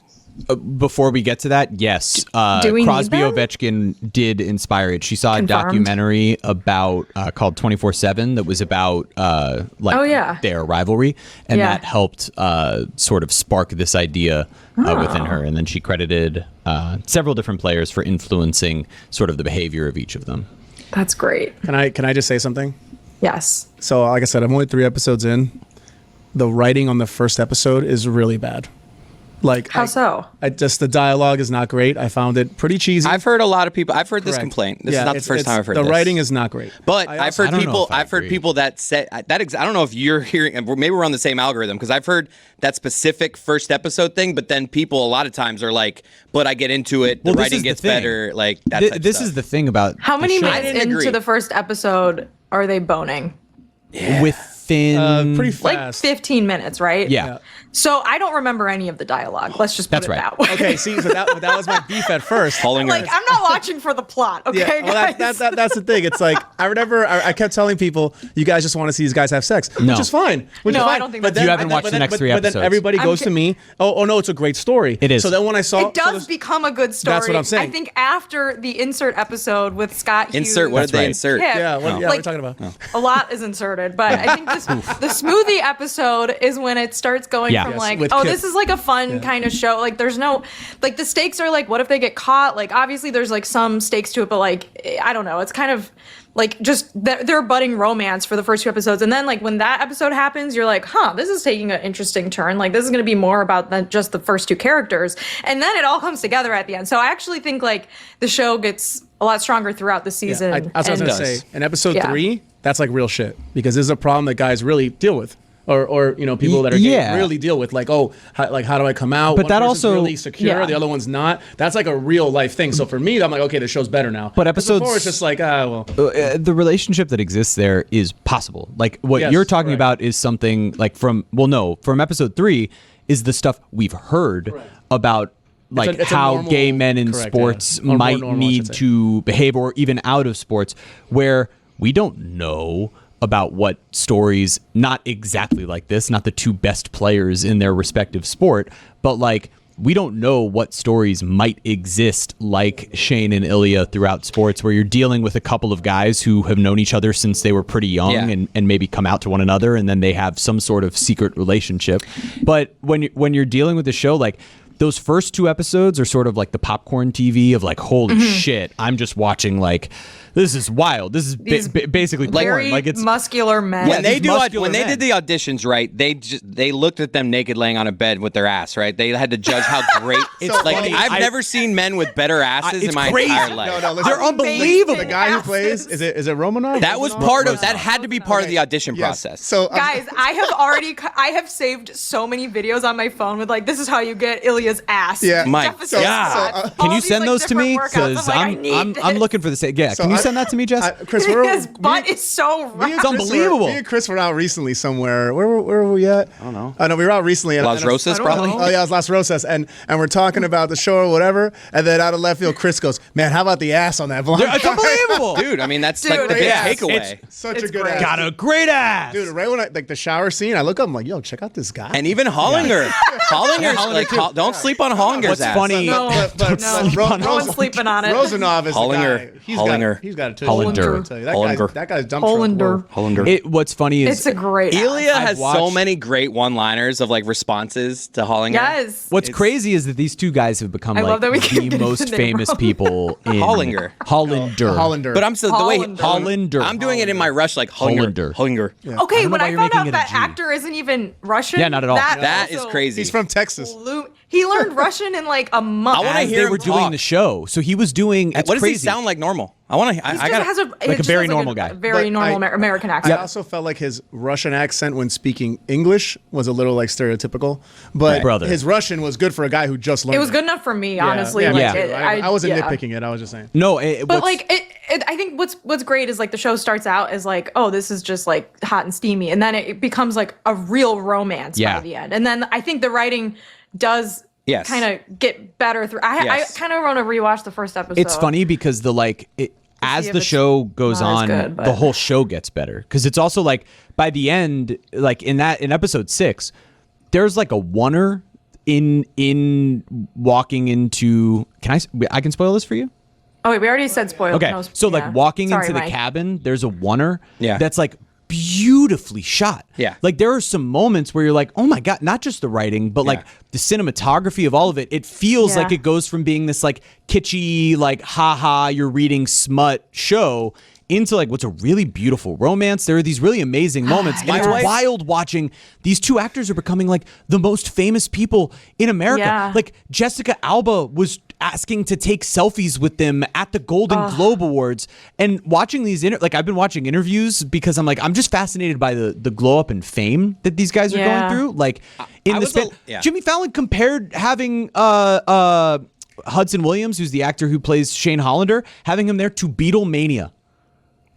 Before we get to that, yes. Crosby Ovechkin did inspire it. She saw a documentary about called 24/7 that was about their rivalry, and that helped sort of spark this idea within her. And then she credited several different players for influencing sort of the behavior of each of them. That's great. Can I just say something? Yes. So, like I said, I'm only 3 episodes in. The writing on the first episode is really bad. Like How so? I just the dialogue is not great. I found it pretty cheesy. I've heard a lot of people. I've heard this Correct. complaint. This Yeah, is not the it's- first time I've heard the this. writing is not great. But I've heard I don't know people. if I I've heard agree. people that say that. I don't know if you're hearing. Maybe we're on the same algorithm because I've heard that specific first episode thing. But then people a lot of times are like, "But I get into it. The Well, this writing is the gets thing. better." Like that. Type This stuff. is the thing about How the many show. minutes didn't into agree. the first episode are they boning? Within Pretty Like fast. 15 minutes, right? yeah. So I don't remember any of the dialogue. Let's just put That's it right. that way. Okay, see, so that was my beef at first. Hollinger. Like, I'm not watching for the plot, okay, Yeah, well, guys? that's the thing. It's like I remember I kept telling people, you guys just want to see these guys have sex, No. which is fine. Which No, is I fine. don't think But that's then- You haven't but watched then- the next but- 3 But then episodes. everybody goes to me, oh no, it's a great story. It is. So then when I saw, It does become a good story. That's what I'm saying. I think after the insert episode with Scott Hughes. insert. What That's did they right. insert? Kip, yeah, what are we like, talking about? a lot is inserted, but I think the smoothie episode is when it starts going Yeah. from Yes, like, with oh, Kip. this is like a fun kind of show. Like, there's no, like, the stakes are like, what if they get caught? Like, obviously, there's like some stakes to it, but like, I don't know. It's kind of like just they're budding romance for the first 2 episodes, and then like when that episode happens, you're like, huh, this is taking an interesting turn. Like, this is going to be more about just the first 2 characters, and then it all comes together at the end. So I actually think like the show gets a lot stronger throughout the season. That's what I was and- gonna say. In episode Yeah. 3, that's like real shit because this is a problem that guys really deal with. Or you know, people that are gay Yeah. really deal with, like, oh, how do I come out? But One that person's also- really secure, Yeah. the other one's not. That's like a real life thing. So for me, I'm like, okay, the show's better now. But 'Cause episodes- before it's just like, well, The relationship that exists there is possible. Like what Yes, you're talking right. about is something like from episode 3 is the stuff we've heard about like it's a how normal- gay men in correct, sports yeah. Or more might normal, I need should say. to behave, or even out of sports, where we don't know about what stories, not exactly like this, not the 2 best players in their respective sport, but like we don't know what stories might exist like Shane and Ilya throughout sports, where you're dealing with a couple of guys who have known each other since they were pretty young Yeah. and maybe come out to one another, and then they have some sort of secret relationship. But when you're dealing with the show, like those first 2 episodes are sort of like the popcorn TV of like, holy shit, I'm just watching like, this is wild. This is These basically Very porn. Like it's muscular men. When they these do muscular when they men. did the auditions, right? They looked at them naked laying on a bed with their ass, right? They had to judge how great. It's like funny. I've never seen men with better asses it's in my crazy. entire life. no, listen. They're unbelievable. The guy who asses. plays is it Romanov? That was part of that had to be part of the audition Yes. process. So Guys, I have saved so many videos on my phone with like, this is how you get Ilya's ass. Yeah. My Deficit God. squats, Can all you these, send like, those to different me? workouts. Because I'm, like, I I'm need I'm this. looking for the same. Yeah, So can you I- send that to me, Jess? Chris, His butt is so rough. Chris unbelievable. Me and Chris were out recently somewhere. Where were we at? I don't know. I know we were out recently. Las Rosas, probably. Oh yeah, it was Las Rosas, and we're talking about the show or whatever, and then out of left field, Chris goes, "Man, how about the ass on that blonde?" It's unbelievable. Dude, I mean that's Dude, like the big yeah. takeaway. Such It's a good great. ass. Got a great ass. Dude, right when like the shower scene, I look up, I'm like, yo, check out this guy. And even Hollinger. Hollinger's like don't sleep on Hollinger's What's ass. funny? No, but no, no one's sleeping on it. Rosanov is Hollinger. the guy. Hollinger. He's got a too. Hollander. I'll tell you, Hollinger. That guy's dump truck. Hollander. Hollinger. What's funny is It's a great Ilya ass. has so watched- many great one-liners of like responses to Hollinger. Yes. What's crazy is that these 2 guys have become I like love that we the keep getting most the name famous wrong. people in Hollinger. Hollander. Hollander. But I'm still the way Hollander. Hollander. I'm doing it in my rush like Hollinger. Hollander. Hollinger. Okay, know when why I you're found making out it a that G. actor isn't even Russian. Yeah, not at all. That is also crazy. he's from Texas. He learned Russian in like a month. I wanna As hear they him were doing talk. the show, so he was doing. It's What does crazy. he sound like normal? I want to. I got. Like a very normal guy. Very But normal I- American I accent. also felt like his Russian accent when speaking English was a little like stereotypical, but Brother. his Russian was good for a guy who just learned. It was good enough for me, honestly. Yeah, me like, too. it- I wasn't yeah. nitpicking it. I was just saying. No, But like I think what's great is like the show starts out as like, oh, this is just like hot and steamy, and then it becomes like a real romance Yeah. by the end. And then I think the writing does Yes. kind of get better through. I Yes. kind of want to rewatch the first episode. it's funny because as if the it's show goes not as on, good, but- the whole show gets better because it's also like by the end, like in episode 6, there's like a oneer in walking into. I can spoil this for you? Oh wait, we already said spoiled. Okay, No, so yeah. like walking Sorry, into the Mike. cabin, there's a oneer Yeah. that's like beautifully shot. Yeah. Like there are some moments where you're like, oh my God, not just the writing, but like the cinematography of all of it. It feels Yeah. like it goes from being this like kitschy, like haha, you're reading smut show into like what's a really beautiful romance. There are these really amazing moments. And it's wild watching these two actors are becoming like the most famous people in America. Yeah. Like Jessica Alba was asking to take selfies with them at the Golden Globe Awards, and watching these like I've been watching interviews because I'm like I'm just fascinated by the glow up and fame that these guys are going through. Like in the span, Jimmy Fallon compared having Hudson Williams, who's the actor who plays Shane Hollander, having him there to Beatlemania.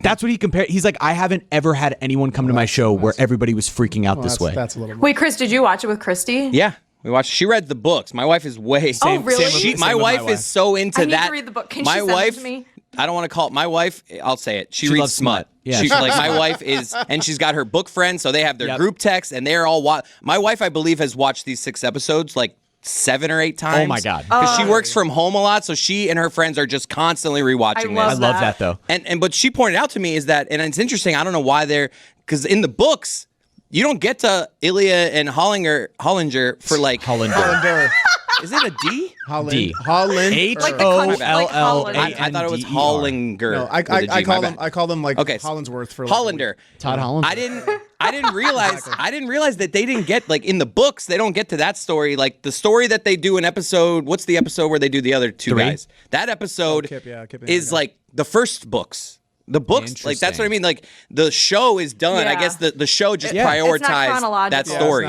That's what he compared. He's like, I haven't ever had anyone come to my show where everybody was freaking out this way. That's a little. Wait, Chris, did you watch it with Christy? Yeah. We watched. She read the books. My wife is way. Oh, really? My wife is so into that. I need to read the book. Can my she send wife, it to me? I don't want to call it my wife. I'll say it. She reads loves smut. Yeah. She's like my wife is, and she's got her book friends, so they have their group text, and they're all. My wife, I believe, has watched these 6 episodes like 7 or 8 times. Oh my God! Because she works from home a lot, so she and her friends are just constantly rewatching this. I love that though. And but she pointed out to me is that, and it's interesting. I don't know why because in the books. You don't get to Ilya and Hollinger for like Hollander. Is it a D? Holland. D. Holland. H-O-L-L-A-N-D-E-R. I thought it was Hollinger. No, I call them like Hollandsworth for like, Hollander. Todd Hollander. I didn't realize I didn't realize that they didn't get like in the books they don't get to that story, like the story that they do in episode. What's the episode where they do the other 2 guys? That episode Kip is like the first books. The books, like that's what I mean. Like the show is done. Yeah. I guess the show just It's not prioritized chronological. that story.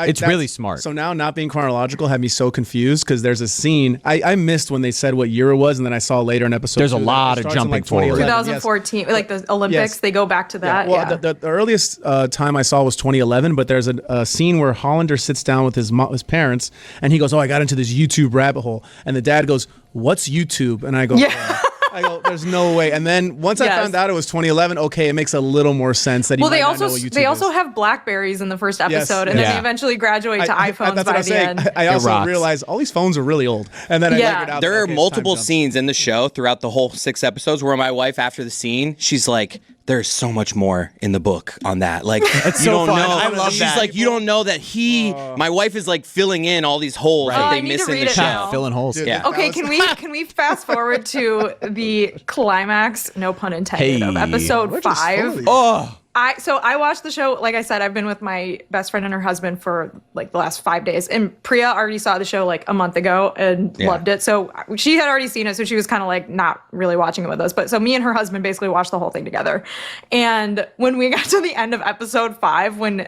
It's really smart. So now not being chronological had me so confused because there's a scene I missed when they said what year it was, and then I saw later in episode. There's a 2 lot that it of starts in, jumping like, forward. 2011. 2014, like the Olympics, Yes. they go back to that. Well, the earliest time I saw was 2011, but there's a scene where Hollander sits down with his parents, and he goes, "Oh, I got into this YouTube rabbit hole," and the dad goes, "What's YouTube?" And I go, I go, there's no way. And then once I found out it was 2011, okay, it makes a little more sense that he might not know what YouTube they also is. have Blackberries in the first episode, and then they eventually graduate to iPhones that's by what I'm the saying. end. I also realized all these phones are really old, and then I figured out there are okay, multiple it's time scenes in the show throughout the whole 6 episodes where my wife, after the scene, she's like, "There's so much more in the book on that." Like you so don't fun. know. I love She's that. like, you don't know that my wife is like filling in all these holes that I they need miss to in read the it show. now. Filling holes. Dude, Yeah. Okay, can we fast forward to the climax, no pun intended, of episode 5? I watched the show. Like I said, I've been with my best friend and her husband for like the last 5 days. And Priya already saw the show like a month ago and loved it. So she had already seen it. So she was kind of like not really watching it with us. But so me and her husband basically watched the whole thing together. And when we got to the end of episode 5, when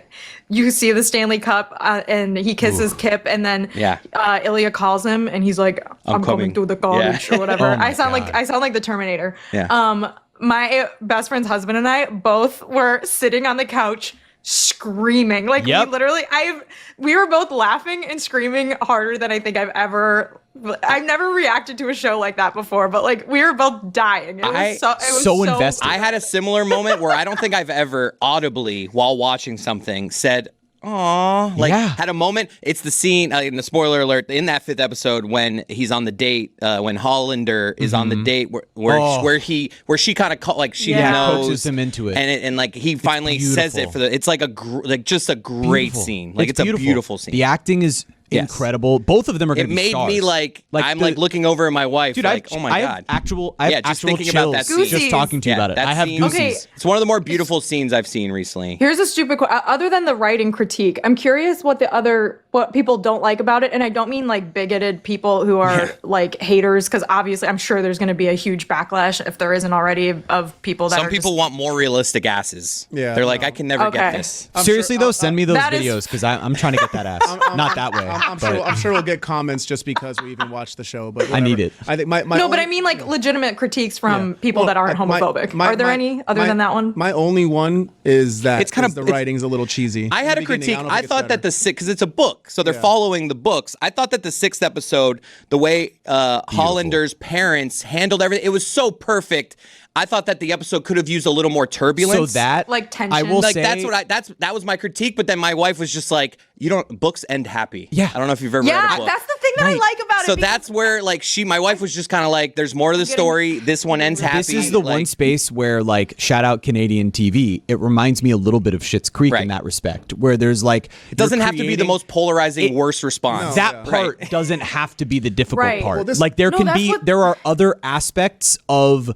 you see the Stanley Cup and he kisses Kip, and then Ilya calls him and he's like, I'm coming through the college or whatever. I sound like the Terminator. Yeah. My best friend's husband and I both were sitting on the couch screaming. Like we literally, we were both laughing and screaming harder than I think I've never reacted to a show like that before, but like we were both dying. It was so invested. I had a similar moment where I don't think I've ever audibly, while watching something, said, "Aw," like had a moment. It's the scene in the spoiler alert in that 5th episode when he's on the date, when Hollander is on the date where she kind of like she knows coaxes him into it, and like he finally says it it's like just a great scene. Like it's a beautiful scene. The acting is incredible. Both of them are going to be stars. It made me like I'm like looking over at my wife, dude, like, oh my I God. have actual thinking about that scene. Just talking to you about it. I have scene, goosies. It's one of the more beautiful scenes I've seen recently. Here's a stupid question. Other than the writing critique, I'm curious what people don't like about it. And I don't mean like bigoted people who are like haters, because obviously I'm sure there's going to be a huge backlash, if there isn't already, of people that Some people want more realistic asses. Yeah, They're like, I can never get this. Seriously though, send me those that is- videos because I'm trying to get that ass. Not that way. I'm sure we'll get comments just because we even watched the show. But I need it. I think my but I mean like legitimate critiques from people that aren't homophobic. Are there any other than that one? My only one is that It's kind of the writing's a little cheesy. I had a critique. I thought that because it's a book, so they're following the books. I thought that the 6th episode, the way Hollander's parents handled everything, it was so perfect. I thought that the episode could have used a little more turbulence. So that like tension. I will like say that was my critique. But then my wife was just like, books end happy. Yeah. I don't know if you've ever read a book. That's the thing that I like about it. So that's where like my wife was just kind of like, there's more to the story. This one ends happy. This is the one space where, like, shout out Canadian TV. It reminds me a little bit of Schitt's Creek in that respect, where there's like it doesn't have to be the most polarizing worst response. That part doesn't have to be the difficult part. Well, like there are other aspects of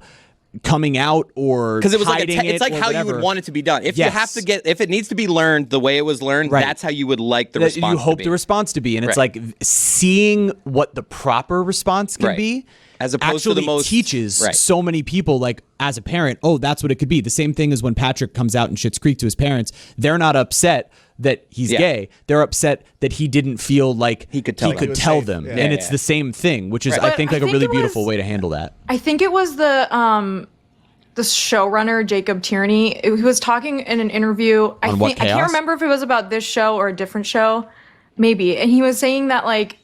coming out or because it was hiding it's like or how whatever. you would want it to be done. If you Yes. have to if it needs to be learned the way it was learned, Right. that's how you would like the that response you hope to be. the response to be, and it's Right. like seeing what the proper response can Right. be. As opposed to the actually most- teaches right. so many people, like as a parent, oh, that's what it could be. The same thing as when Patrick comes out in Schitt's Creek to his parents. They're not upset that he's Yeah. gay. They're upset that he didn't feel like He could tell them. He was safe. them. Yeah. And Yeah, it's yeah. the same thing, which is Right. I But think I like a think really it beautiful was- way to handle that. I think it was the showrunner Jacob Tierney who was talking in an interview. I On What think I can't Chaos? remember if it was about this show or a different show, maybe. And he was saying that like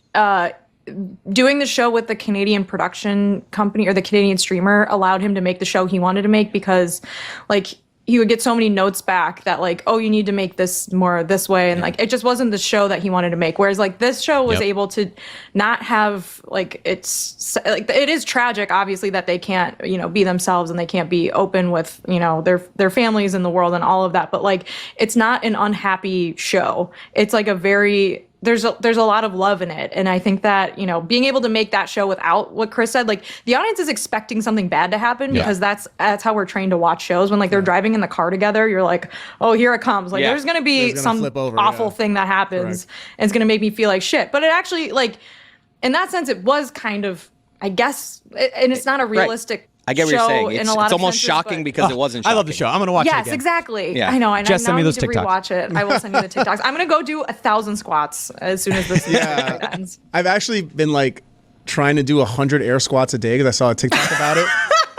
doing the show with the Canadian production company or the Canadian streamer allowed him to make the show he wanted to make because like he would get so many notes back that like, oh, you need to make this more this way. And like, it just wasn't the show that he wanted to make. Whereas like this show was Yep. able to not have like, it's like, it is tragic, obviously, that they can't, you know, be themselves and they can't be open with, you know, their families in the world and all of that. But like, it's not an unhappy show. It's like a very, there's a lot of love in it. And I think that, you know, being able to make that show without what Chris said, like the audience is expecting something bad to happen because that's how we're trained to watch shows. When like they're driving in the car together, you're like, oh, here it comes. Like Yeah. there's going to be There's gonna some flip over, awful yeah. thing that happens and it's going to make me feel like shit. But it actually, like, in that sense, it was kind of, I guess, and it's not a realistic I get what show you're saying. in It's, a lot it's of almost senses, shocking but- because it wasn't shocking. I love the show. I'm gonna watch it Yes, again. exactly. Yeah. I know. And Just I send now me need those to TikToks. rewatch it. I will send you the TikToks. I'm gonna go do 1,000 squats as soon as this ends. I've actually been like trying to do 100 air squats a day because I saw a TikTok about it.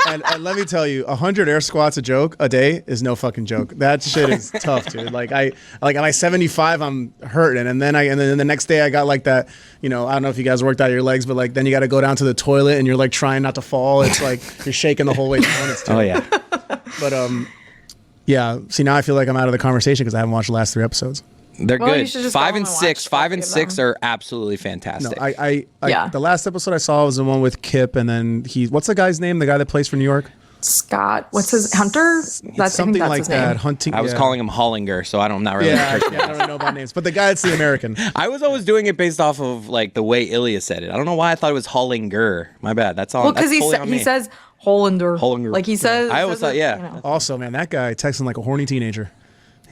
And let me tell you, 100 air squats a day is no fucking joke. That shit is tough, dude. Like at my 75, I'm hurting, and then the next day I got like that. You know, I don't know if you guys worked out your legs, but like then you got to go down to the toilet and you're like trying not to fall. It's like you're shaking the whole way down. It's Oh terrible. yeah, But yeah. See, now I feel like I'm out of the conversation because I haven't watched the last 3 episodes. they're Well, you good. should just go 5 home and and 6, watch 5 both and of 6 them. are absolutely No, fantastic. Yeah. The last episode I saw was the one with Kip, and then what's the guy's name? The guy that plays for New York. Scott, what's his Hunter? It's I think something that's like his that. name. Hunting. I was yeah. calling him Hollinger, so I'm not really. Yeah, I don't really know about names, but the guy that's the American. I was always doing it based off of like the way Ilya said it. I don't know why I thought it was Hollinger. My bad. That's all. Well, because that's totally on he me. says Hollander. Hollander. Like he says. I always says thought, it, yeah. you know. Also, man, that guy texting like a horny teenager.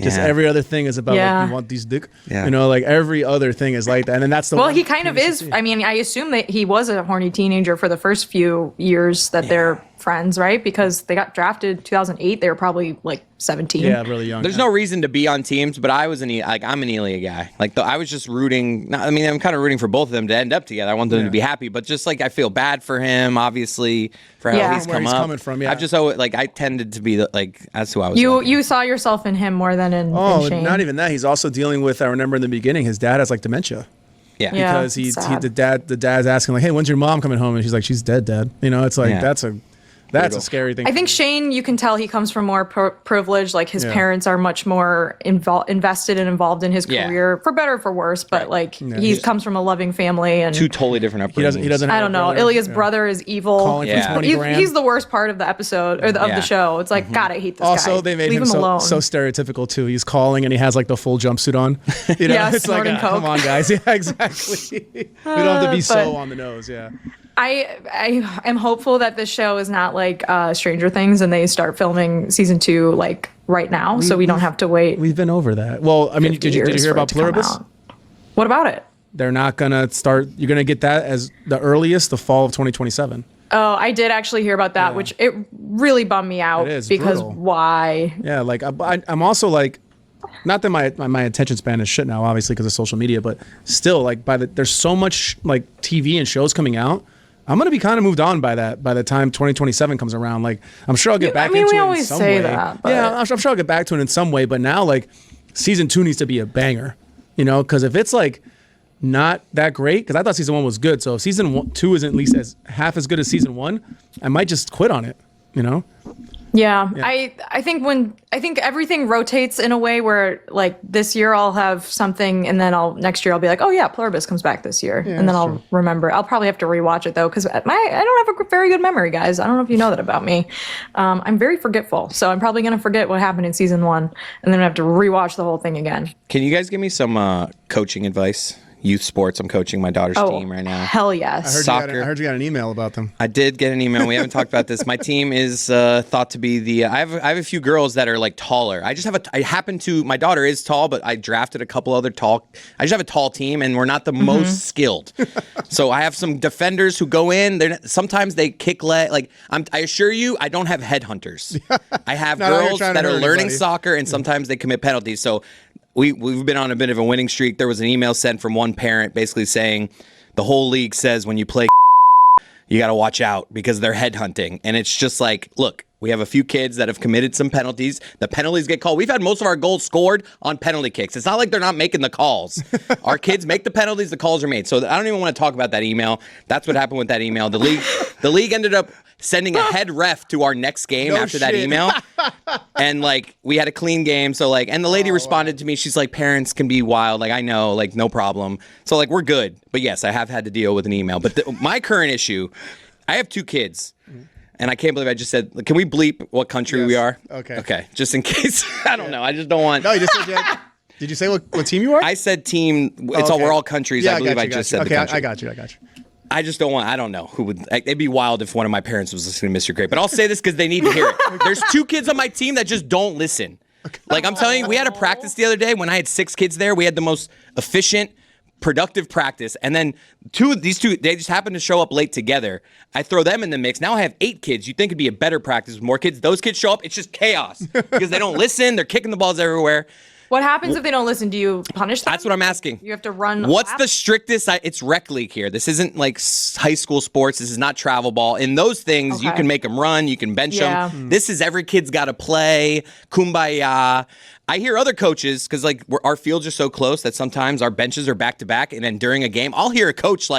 Just Yeah. every other thing is about Yeah. like you want these dick. Yeah. You know, like every other thing is like that, and then that's the. Well, one he kind of you should is. see. I mean, I assume that he was a horny teenager for the first few years that they're friends, right? Because they got drafted 2008. They were probably like 17. Yeah, really young. There's yeah. no reason to be on teams, but I was I'm an Ilya guy. Like I was just rooting. I mean, I'm kind of rooting for both of them to end up together. I want them to be happy, but just like I feel bad for him, obviously, for how Yeah. he's Where come he's up. coming from, yeah. I've just always like I tended to be like that's who I was. You liking. you saw yourself in him more than in Oh, Shane. not even that. He's also dealing with. I remember in the beginning, his dad has like dementia. yeah. Yeah. Because it's sad. the dad's asking like, hey, when's your mom coming home? And she's like, she's dead, Dad. You know, it's like Yeah. that's a Brutal. scary thing. I think Shane, you can tell he comes from more privilege. Like his Yeah. parents are much more invested and involved in his Yeah. career, for better or for worse. But like he comes from a loving family, and Two totally different upbringings. he doesn't. Have I a don't know. brother. Ilya's Yeah. brother is evil. Calling Yeah. for 20 He's, grand. he's the worst part of the episode or of Yeah. the show. It's like, God, I hate this guy. Also, they made Leave him so alone. stereotypical too. He's calling and he has like the full jumpsuit on. You know, Yeah, it's like, snorting come coke. on, guys. Yeah, exactly. We don't have to be so but- on the nose. Yeah. I am hopeful that this show is not like Stranger Things and they start filming season 2 like right now, so we don't have to wait. We've been over that. Well, I mean, 50 did you years hear for it about to come Pluribus? out. What about it? They're not gonna start. You're gonna get that as the earliest, the fall of 2027. Oh, I did actually hear about that, which it really bummed me out It is because brutal. why? Yeah, like I'm also like, not that my attention span is shit now, obviously because of social media, but still, like there's so much like TV and shows coming out. I'm gonna be kind of moved on by that by the time 2027 comes around. Like I'm sure I'll get back I mean, into we it in always some say way. that, but- Yeah, I'm sure I'll get back to it in some way. But now, like, season 2 needs to be a banger, you know? Because if it's like not that great, because I thought season 1 was good, so if season 2 isn't at least as half as good as season 1, I might just quit on it, you know? Yeah. I think everything rotates in a way where like this year I'll have something and then next year I'll be like, oh yeah, Pluribus comes back this year, and then that's I'll true. remember. I'll probably have to rewatch it though because I don't have a very good memory, guys. I don't know if you know that about me. I'm very forgetful, so I'm probably gonna forget what happened in season 1 and then I have to rewatch the whole thing again. Can you guys give me some coaching advice? youth sports. I'm coaching my daughter's Oh, team right now. hell yes. I Soccer. heard you got an email about them. I did get an email. We haven't talked about this. My team is thought to be the. I have a few girls that are like taller. My daughter is tall, but I drafted a couple other tall. I just have a tall team, and we're not the most skilled. So I have some defenders who go in. Sometimes they kick leg. I assure you, I don't have headhunters. I have girls that are learning soccer, and sometimes they commit penalties. So we've been on a bit of a winning streak. There was an email sent from one parent basically saying the whole league says when you play you got to watch out because they're headhunting. And it's just like, look, we have a few kids that have committed some penalties. The penalties get called. We've had most of our goals scored on penalty kicks. It's not like they're not making the calls. Our kids make the penalties, the calls are made. So I don't even want to talk about that email. That's what happened with that email. The league ended up sending a head ref to our next game after that email. And we had a clean game. So and the lady responded to me. She's like, parents can be wild. I know, no problem. So we're good. But yes, I have had to deal with an email. But my current issue, I have 2 kids. And I can't believe I just said, can we bleep what country we are? Okay. Okay. Just in case. I don't know. I just don't want. No, you just said Did you say what team you are? I said team. We're all countries. Yeah, I believe I just said the country. I got you. I just don't want. I don't know who would. It'd be wild if one of my parents was listening to Mr. Great. But I'll say this because they need to hear it. There's 2 kids on my team that just don't listen. I'm telling you, we had a practice the other day when I had 6 kids there. We had the most efficient, productive practice, and then these two they just happened to show up late together. I throw them in the mix. Now I have 8 kids. You think it'd be a better practice with more kids? Those kids show up, it's just chaos because they don't listen. They're kicking the balls everywhere. What happens if they don't listen? Do you punish them? That's what I'm asking. You have to run. What's the strictest? It's rec league here. This isn't high school sports. This is not travel ball. In those things, you can make them run. You can bench them. This is every kid's got to play. Kumbaya. I hear other coaches, because our fields are so close that sometimes our benches are back to back, and then during a game, I'll hear a coach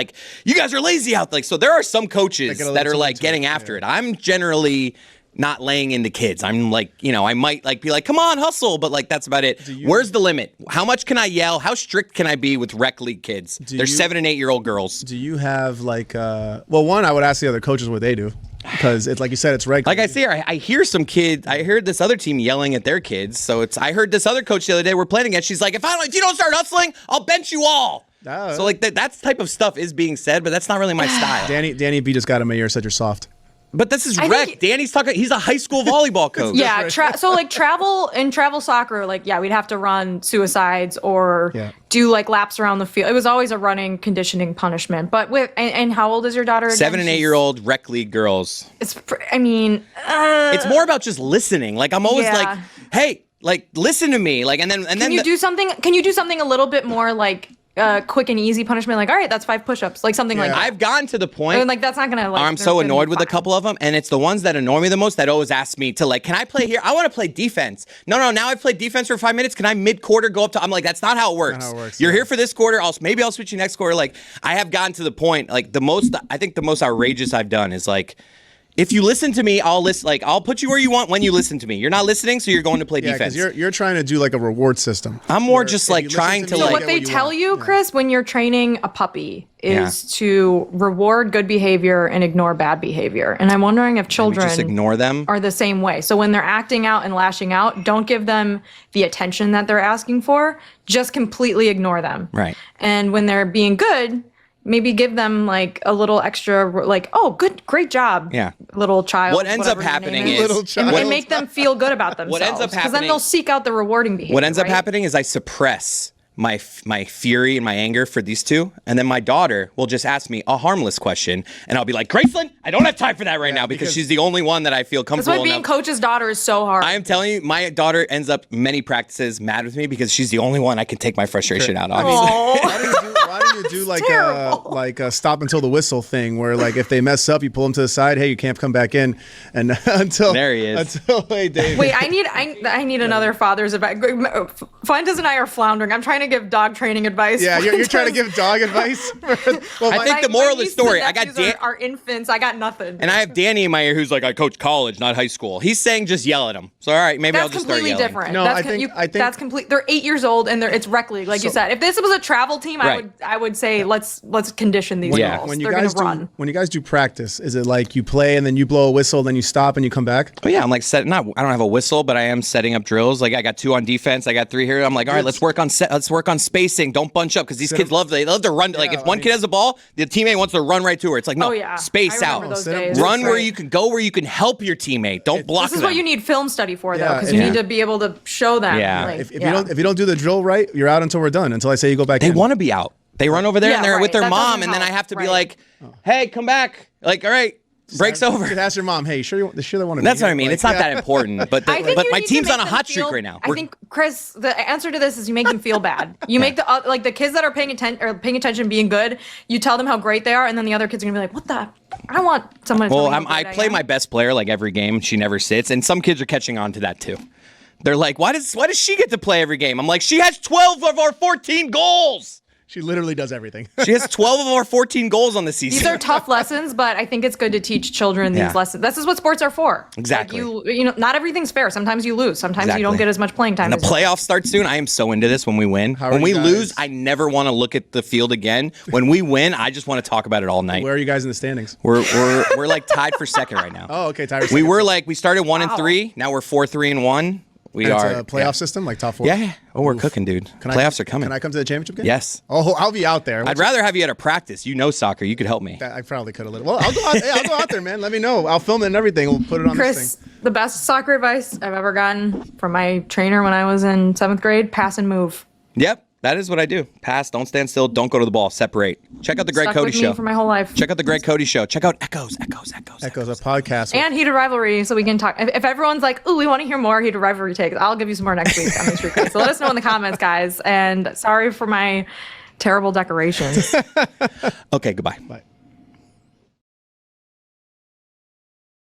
you guys are lazy out. So there are some coaches that are getting after it. I'm generally not laying into kids. I'm I might be come on, hustle, but that's about it. Where's the limit? How much can I yell? How strict can I be with rec league kids? They're 7 and 8 year old girls. Do you have one, I would ask the other coaches what they do. Because it's like you said, it's regular. I hear some kids. I heard this other team yelling at their kids. So I heard this other coach the other day we're playing against. She's like, if you don't start hustling, I'll bench you all. Oh. So that type of stuff is being said, but that's not really my style. Danny B just got a mayor said you're soft. But this is rec. Danny's talking. He's a high school volleyball coach. Yeah. Travel soccer, we'd have to run suicides or do laps around the field. It was always a running conditioning punishment. But and how old is your daughter again? 7 and 8 year old rec league girls. It's more about just listening. I'm always hey, listen to me. And then Can you do something a little bit more quick and easy punishment, all right, that's 5 push-ups, something like that. I've gotten to the point. That's not gonna. I'm so annoyed with a couple of them, and it's the ones that annoy me the most that always ask me to can I play here? I want to play defense. No. Now I've played defense for 5 minutes. Can I mid-quarter go up to? I'm that's not how it works. You're here for this quarter. Maybe I'll switch you next quarter. I have gotten to the point. I think the most outrageous I've done is if you listen to me, I'll listen. I'll put you where you want when you listen to me. You're not listening, so you're going to play defense. Because you're trying to do a reward system. I'm more just trying to. So what they tell you, Chris, when you're training a puppy is to reward good behavior and ignore bad behavior. And I'm wondering if children just ignore them are the same way. So when they're acting out and lashing out, don't give them the attention that they're asking for. Just completely ignore them. Right. And when they're being good, maybe give them a little extra, oh, good, great job. Yeah. Little child. What ends up happening is little child. And make them feel good about themselves. What ends up happening, because then they'll seek out the rewarding behavior. What ends up happening is I suppress my fury and my anger for these 2, and then my daughter will just ask me a harmless question, and I'll be like, Graceland, I don't have time for that right now because she's the only one that I feel comfortable enough. That's why being coach's daughter is so hard. I am telling you, my daughter ends up many practices mad with me because she's the only one I can take my frustration out on. Why do you do a stop until the whistle thing where if they mess up, you pull them to the side, hey, you can't come back in, and until there he is. Hey, Dave. Wait, I need another father's advice. Fuentes and I are floundering. I'm trying to give dog training advice. Yeah, you're trying to give dog advice. Well, I think the moral of the story. I got our infants. I got nothing. And I have Danny in my ear who's I coach college, not high school. He's saying just yell at him. So all right, maybe I'll just start yelling. That's completely different. No, I think that's complete. They're 8 years old and it's rec league, you said. If this was a travel team, I would say let's condition these girls. When They're gonna run. When you guys do practice, is it you play and then you blow a whistle, then you stop and you come back? Oh yeah, I'm I don't have a whistle, but I am setting up drills. I got 2 on defense. I got 3 here. I'm all right, let's work work on spacing. Don't bunch up because these kids love to run. Like if one kid has the ball, the teammate wants to run right to her. It's like no, space I out. remember those days. Run where you can go, where you can help your teammate. Don't block them. This is what you need film study for, though, because you need to be able to show them. Yeah. Like, If you don't do the drill right, you're out until we're done. Until I say you go back. They in. want to be out. They run over there and they're with their That mom, doesn't and then I help. have to be like, "Hey, come back!" Like, all right, break's over. You could ask your mom, "Hey, sure they want to." That's what I mean. It's not that important, but I think you my need to team's make on a them hot feel- streak right now. I think, Chris, the answer to this is you make them feel bad. You make the kids that are paying attention, being good. You tell them how great they are, and then the other kids are gonna be like, "What the? I don't want someone to tell me how I great play am." my best player like every game. She never sits, and some kids are catching on to that too. They're like, "Why does she get to play every game?" I'm like, "She has 12 of our 14 goals." She literally does everything. She has 12 of our 14 goals on the season. These are tough lessons, but I think it's good to teach children these lessons. This is what sports are for. Exactly. Like you know, not everything's fair. Sometimes you lose. Sometimes you don't get as much playing time. And the playoffs start soon. I am so into this when we win. When we lose, I never want to look at the field again. When we win, I just want to talk about it all night. Where are you guys in the standings? We're like tied for second right now. Oh, okay, tied for We second. were like we started 1-3. Now we're 4-3-1. We And are it's a playoff system, like top four. Yeah. Oh, we're cooking, dude. Playoffs are coming. Can I come to the championship game? Yes. Oh, I'll be out there. I'd rather have you at a practice. You know soccer. You could help me. I probably could a little. Well, I'll go out. Hey, I'll go out there, man. Let me know. I'll film it and everything. We'll put it on Chris, this thing. the best soccer advice I've ever gotten from my trainer when I was in 7th grade: pass and move. Yep. That is what I do. Pass, don't stand still, don't go to the ball, separate. Check out the Greg Stuck Cody with me Show. for my whole life. Check out the Greg Cody Show. Check out Echoes, Echoes, a podcast. And Heated Rivalry, so we can talk. If everyone's like, "Ooh, we want to hear more Heated Rivalry takes," I'll give you some more next week on the Street Cred. So let us know in the comments, guys. And sorry for my terrible decorations. Okay, goodbye. Bye.